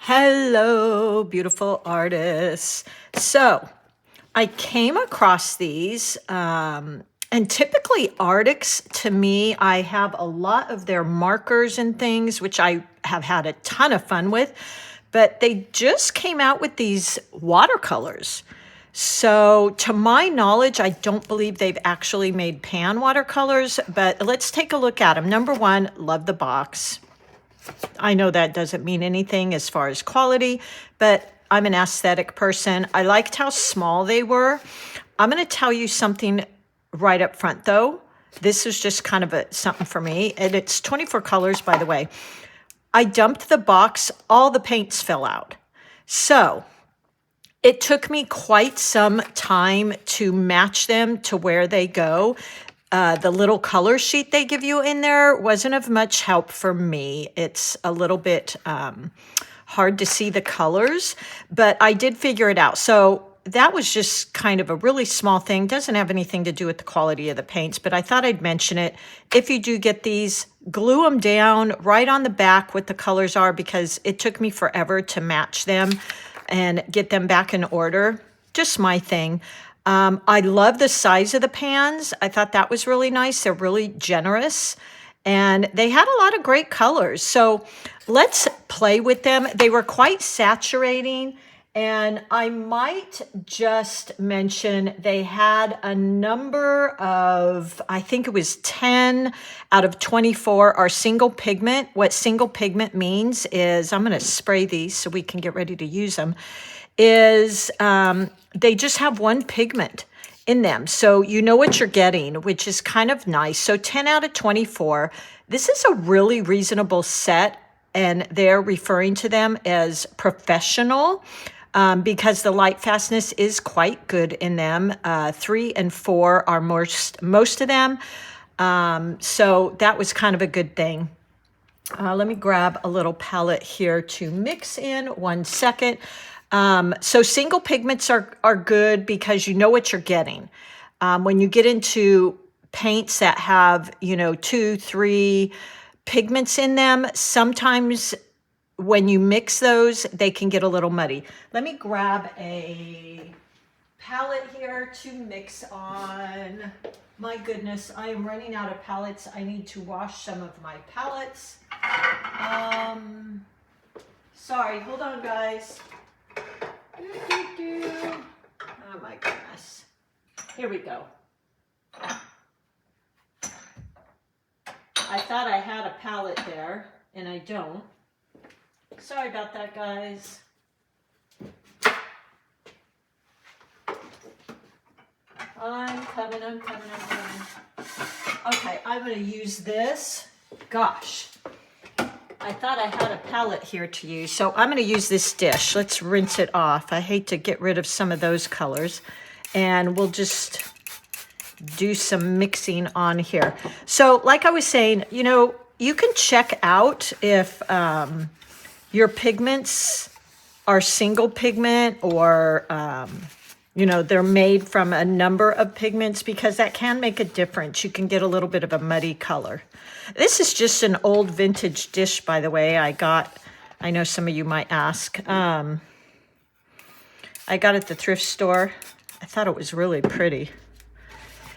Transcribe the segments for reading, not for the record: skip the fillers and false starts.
Hello, beautiful artists. So I came across these, and typically Arrtx, to me, I have a lot of their markers and things, which I have had a ton of fun with, but they just came out with these watercolors. So to my knowledge, I don't believe they've actually made pan watercolors, but let's take a look at them. Number one, love the box. I know that doesn't mean anything as far as quality, but I'm an aesthetic person. I liked how small they were. I'm going to tell you something right up front, though. This is just kind of something for me, and it's 24 colors, by the way. I dumped the box. All the paints fell out. So it took me quite some time to match them to where they go. The little color sheet they give you in there wasn't of much help for me. It's a little bit hard to see the colors, but I did figure it out. So that was just kind of a really small thing. Doesn't have anything to do with the quality of the paints, but I thought I'd mention it. If you do get these, glue them down right on the back what the colors are, because it took me forever to match them and get them back in order. Just my thing. I love the size of the pans. I thought that was really nice. They're really generous, and they had a lot of great colors. So let's play with them. They were quite saturating, and I might just mention they had a number of, I think it was 10 out of 24 are single pigment. What single pigment means is, I'm going to spray these so we can get ready to use them, is they just have one pigment in them. So you know what you're getting, which is kind of nice. So 10 out of 24. This is a really reasonable set, and they're referring to them as professional because the light fastness is quite good in them. 3 and 4 are most of them. So that was kind of a good thing. Let me grab a little palette here to mix in 1 second. So single pigments are good because you know what you're getting. When you get into paints that have, 2, 3 pigments in them, sometimes when you mix those, they can get a little muddy. Let me grab a palette here to mix on. My goodness, I am running out of palettes. I need to wash some of my palettes. Sorry, hold on, guys. Oh my goodness. Here we go. I thought I had a palette there, and I don't. Sorry about that, guys. I'm coming. Okay, I'm going to use this. Gosh. I thought I had a palette here to use, so I'm going to use this dish. Let's rinse it off. I hate to get rid of some of those colors, and we'll just do some mixing on here. So like I was saying, you can check out if your pigments are single pigment or, they're made from a number of pigments, because that can make a difference. You can get a little bit of a muddy color. This is just an old vintage dish, by the way. I know some of you might ask. I got it at the thrift store. I thought it was really pretty.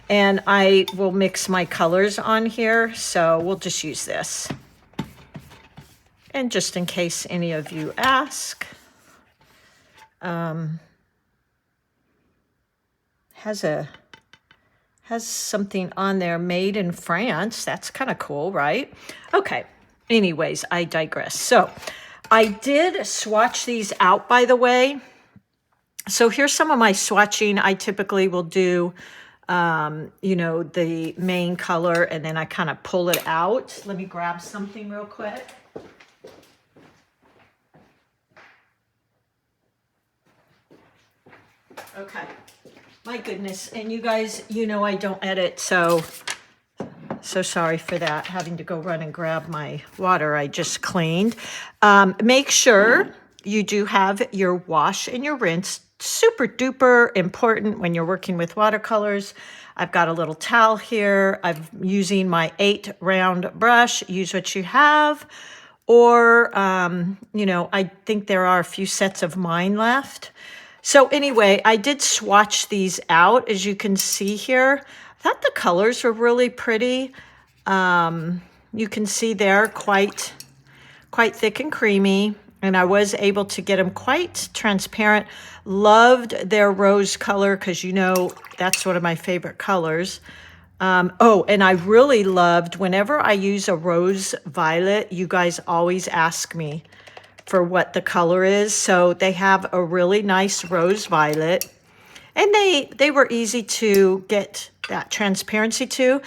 And I will mix my colors on here, so we'll just use this. And just in case any of you ask, has something on there made in France. That's kind of cool, right? Okay. Anyways, I digress. So I did swatch these out, by the way. So here's some of my swatching. I typically will do, the main color, and then I kind of pull it out. Let me grab something real quick. Okay. My goodness. And you guys, I don't edit, so sorry for that, having to go run and grab my water I just cleaned. Make sure you do have your wash and your rinse. Super duper important when you're working with watercolors. I've got a little towel here. I'm using my 8 round brush. Use what you have. or, you know, I think there are a few sets of mine left. So anyway, I did swatch these out, as you can see here. I thought the colors were really pretty. You can see they're quite thick and creamy, and I was able to get them quite transparent. Loved their rose color, because you know that's one of my favorite colors. Oh, and I really loved, whenever I use a rose violet, you guys always ask me for what the color is. So they have a really nice rose violet, and they were easy to get that transparency to.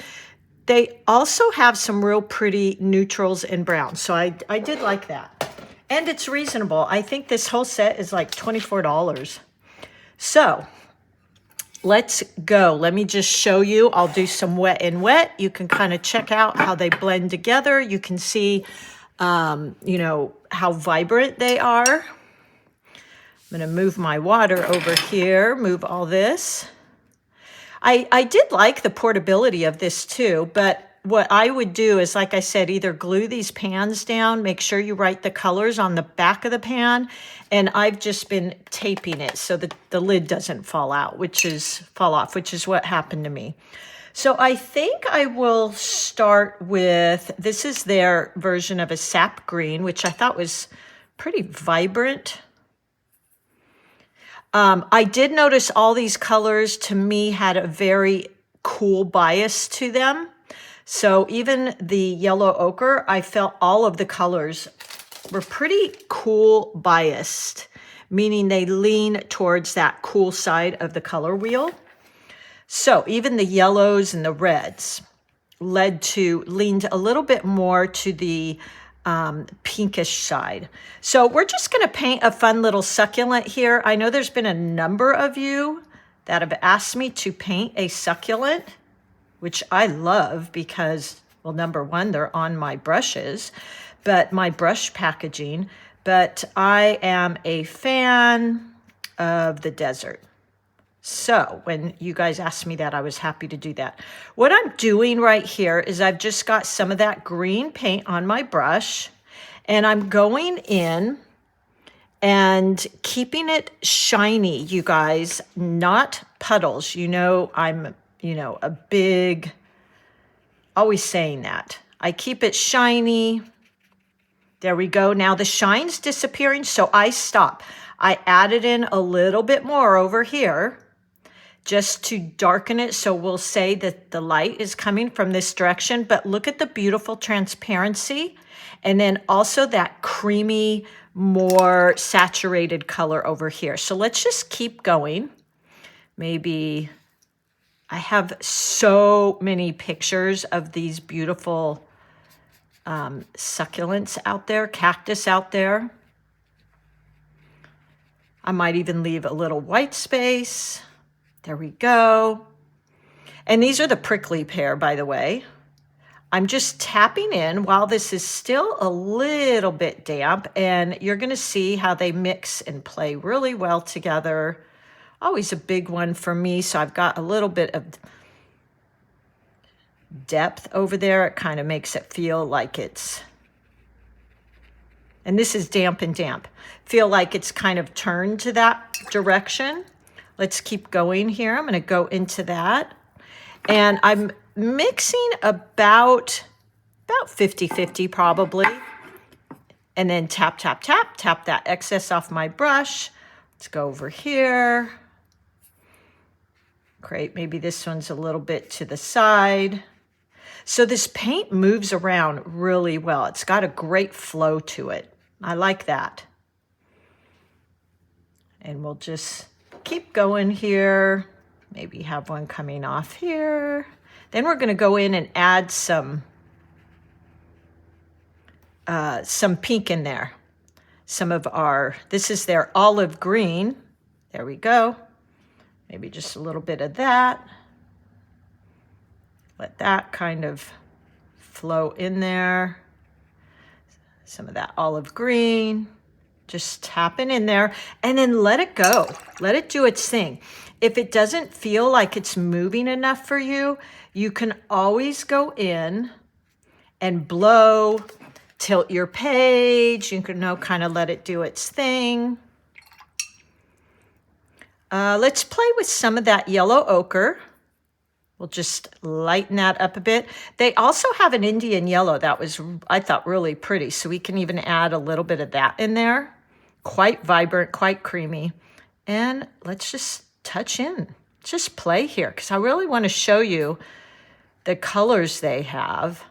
They also have some real pretty neutrals and browns. So I did like that. And it's reasonable. I think this whole set is like $24. So let's go. Let me just show you. I'll do some wet and wet. You can kind of check out how they blend together. You can see, you know, how vibrant they are. I'm going to move my water over here, move all this. I did like the portability of this too, but what I would do is, like I said, either glue these pans down, make sure you write the colors on the back of the pan, and I've just been taping it so that the lid doesn't fall off, which is what happened to me. So I think I will start with, this is their version of a sap green, which I thought was pretty vibrant. I did notice all these colors, to me, had a very cool bias to them. So even the yellow ochre, I felt all of the colors were pretty cool biased, meaning they lean towards that cool side of the color wheel. So even the yellows and the reds leaned a little bit more to the pinkish side. So we're just going to paint a fun little succulent here. I know there's been a number of you that have asked me to paint a succulent, which I love because, well, number one, they're on my brushes, but my brush packaging, but I am a fan of the desert. So when you guys asked me that, I was happy to do that. What I'm doing right here is I've just got some of that green paint on my brush, and I'm going in and keeping it shiny, you guys, not puddles. You know, I'm, you know, a big, always saying that. I keep it shiny. There we go. Now the shine's disappearing, so I stop. I added in a little bit more over here, just to darken it, so we'll say that the light is coming from this direction, but look at the beautiful transparency, and then also that creamy, more saturated color over here. So let's just keep going. Maybe, I have so many pictures of these beautiful succulents out there, cactus out there. I might even leave a little white space. There we go. And these are the prickly pear, by the way. I'm just tapping in while this is still a little bit damp, and you're going to see how they mix and play really well together. Always a big one for me, so I've got a little bit of depth over there. It kind of makes it feel like it's, and this is damp and damp, feel like it's kind of turned to that direction. Let's keep going here. I'm going to go into that. And I'm mixing about 50-50 probably. And then tap, tap, tap, tap that excess off my brush. Let's go over here. Great. Maybe this one's a little bit to the side. So this paint moves around really well. It's got a great flow to it. I like that. And we'll just keep going here. Maybe have one coming off here. Then we're going to go in and add some pink in there. Some of our, this is their olive green. There we go. Maybe just a little bit of that. Let that kind of flow in there. Some of that olive green. Just tapping in there, and then let it go. Let it do its thing. If it doesn't feel like it's moving enough for you, you can always go in and blow tilt your page. You can kind of let it do its thing. Let's play with some of that yellow ochre. We'll just lighten that up a bit. They also have an Indian yellow that was, I thought, really pretty. So we can even add a little bit of that in there. Quite vibrant, quite creamy. And let's just touch in. Just play here because I really want to show you the colors they have.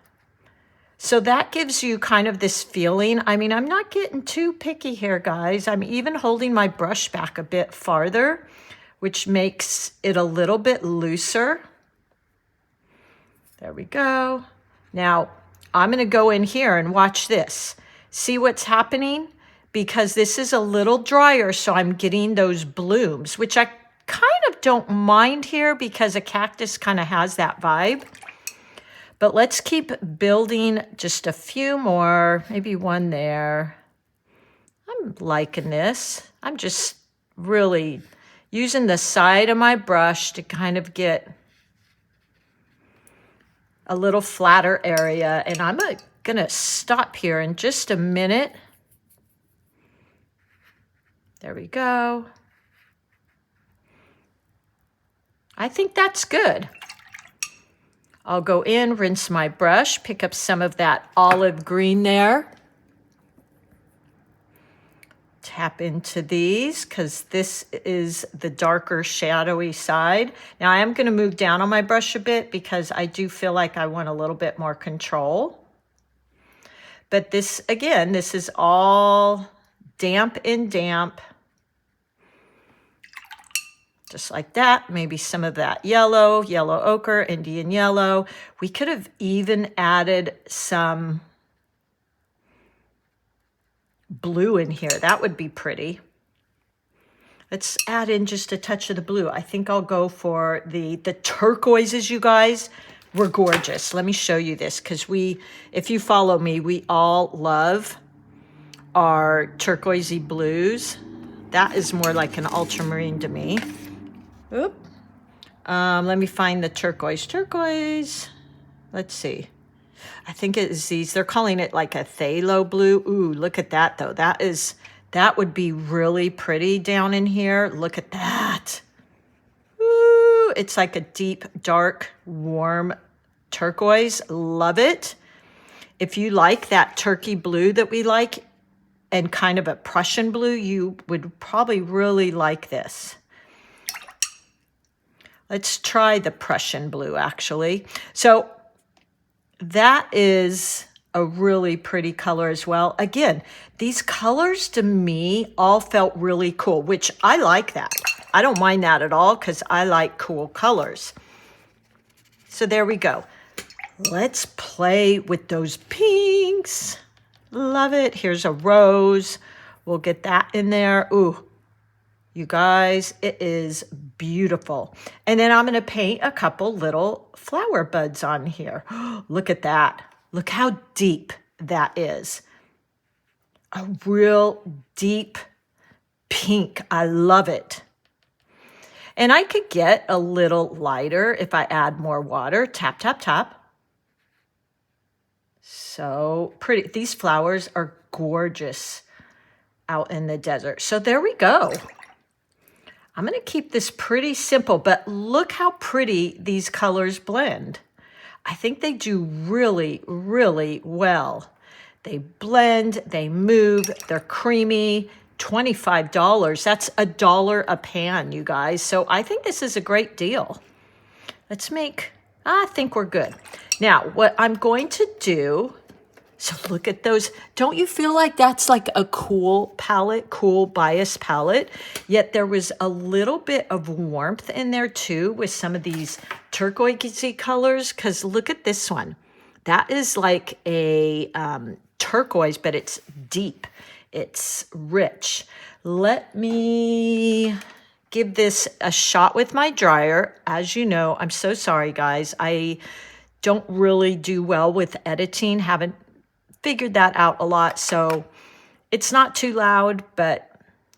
So that gives you kind of this feeling. I mean, I'm not getting too picky here, guys. I'm even holding my brush back a bit farther, which makes it a little bit looser. There we go. Now, I'm going to go in here and watch this. See what's happening? Because this is a little drier, so I'm getting those blooms, which I kind of don't mind here because a cactus kind of has that vibe. But let's keep building just a few more, maybe one there. I'm liking this. I'm just really using the side of my brush to kind of get a little flatter area. And I'm gonna stop here in just a minute. There we go. I think that's good. I'll go in, rinse my brush, pick up some of that olive green there. Tap into these because this is the darker shadowy side. Now I am going to move down on my brush a bit because I do feel like I want a little bit more control. But this, again, this is all damp and damp. Just like that. Maybe some of that yellow ochre, Indian yellow. We could have even added some blue in here. That would be pretty. Let's add in just a touch of the blue. I think I'll go for the turquoises, you guys. Were gorgeous. Let me show you this because if you follow me, we all love our turquoisey blues. That is more like an ultramarine to me. Oop. Let me find the turquoise. Let's see. I think it is these. They're calling it like a phthalo blue. Ooh, look at that though. That would be really pretty down in here. Look at that. Ooh, it's like a deep, dark, warm turquoise. Love it. If you like that turkey blue that we like and kind of a Prussian blue, you would probably really like this. Let's try the Prussian blue, actually. So that is a really pretty color as well. Again, these colors to me all felt really cool, which I like that. I don't mind that at all because I like cool colors. So there we go. Let's play with those pinks. Love it. Here's a rose. We'll get that in there. Ooh. You guys, it is beautiful. And then I'm going to paint a couple little flower buds on here. Look at that. Look how deep that is. A real deep pink. I love it. And I could get a little lighter if I add more water. Tap, tap, tap. So pretty. These flowers are gorgeous out in the desert. So there we go. I'm going to keep this pretty simple, but look how pretty these colors blend. I think they do really, really well. They blend, they move, they're creamy. $25, that's $1 a pan, you guys. So I think this is a great deal. I think we're good. Now, what I'm going to do, so look at those. Don't you feel like that's like a cool palette, cool bias palette? Yet there was a little bit of warmth in there too with some of these turquoisey colors. Because look at this one. That is like a turquoise, but it's deep. It's rich. Let me give this a shot with my dryer. As you know, I'm so sorry, guys. I don't really do well with editing. Haven't figured that out a lot, so it's not too loud, but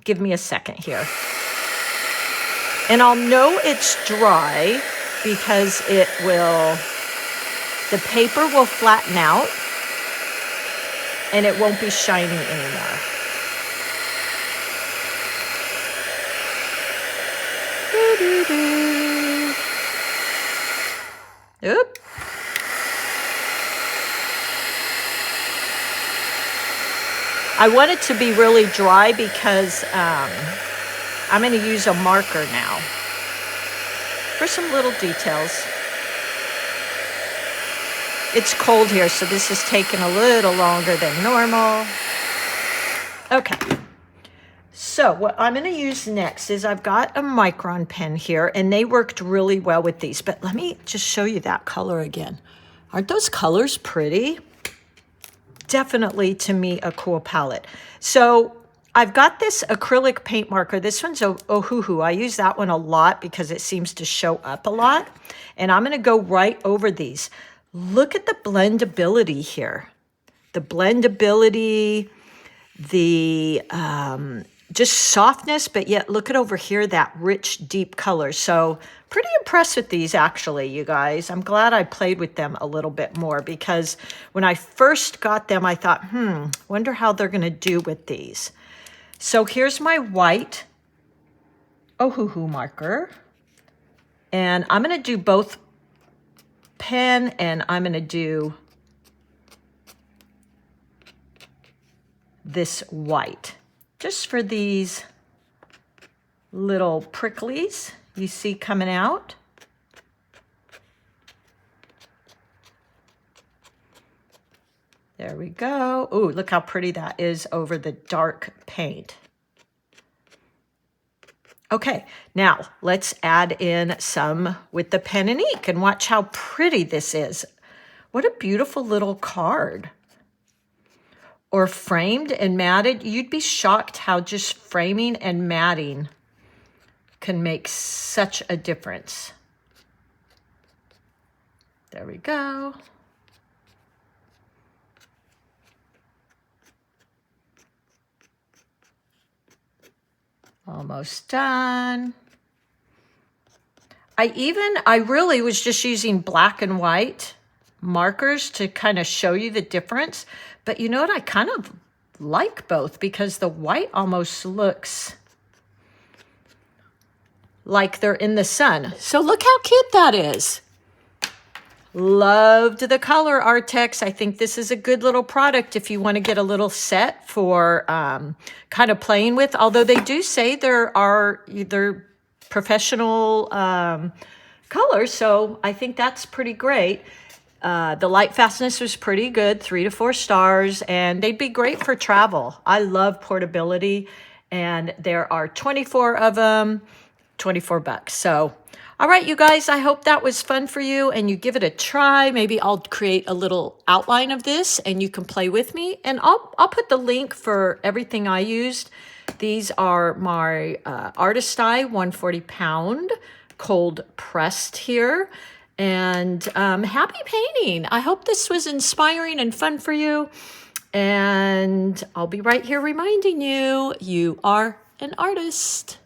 give me a second here. And I'll know it's dry because the paper will flatten out. and it won't be shiny anymore. Oop. I want it to be really dry because I'm going to use a marker now for some little details. It's cold here, so this is taking a little longer than normal. Okay. So what I'm going to use next is I've got a Micron pen here, and they worked really well with these. But let me just show you that color again. Aren't those colors pretty? Definitely, to me, a cool palette. So I've got this acrylic paint marker. This one's Ohuhu. I use that one a lot because it seems to show up a lot. And I'm going to go right over these. Look at the blendability here. The blendability, the just softness, but yet look at over here, that rich, deep color. So pretty impressed with these, actually, you guys. I'm glad I played with them a little bit more because when I first got them, I thought, wonder how they're going to do with these. So here's my white Ohuhu marker. And I'm going to do both pen and I'm going to do this white. Just for these little pricklies you see coming out. There we go. Ooh, look how pretty that is over the dark paint. Okay, now let's add in some with the pen and ink and watch how pretty this is. What a beautiful little card. Or framed and matted. You'd be shocked how just framing and matting can make such a difference. There we go. Almost done. I really was just using black and white markers to kind of show you the difference. But you know what? I kind of like both because the white almost looks like they're in the sun. So look how cute that is. Loved the color, Arrtx. I think this is a good little product if you want to get a little set for kind of playing with. Although they do say they're professional colors, so I think that's pretty great. The light fastness was pretty good, 3 to 4 stars, and they'd be great for travel. I love portability, and there are 24 of them, 24 bucks. So, all right, you guys, I hope that was fun for you, and you give it a try. Maybe I'll create a little outline of this, and you can play with me, and I'll put the link for everything I used. These are my Arrtx 140 pound cold pressed here. And happy painting. I hope this was inspiring and fun for you. And I'll be right here reminding you, you are an artist.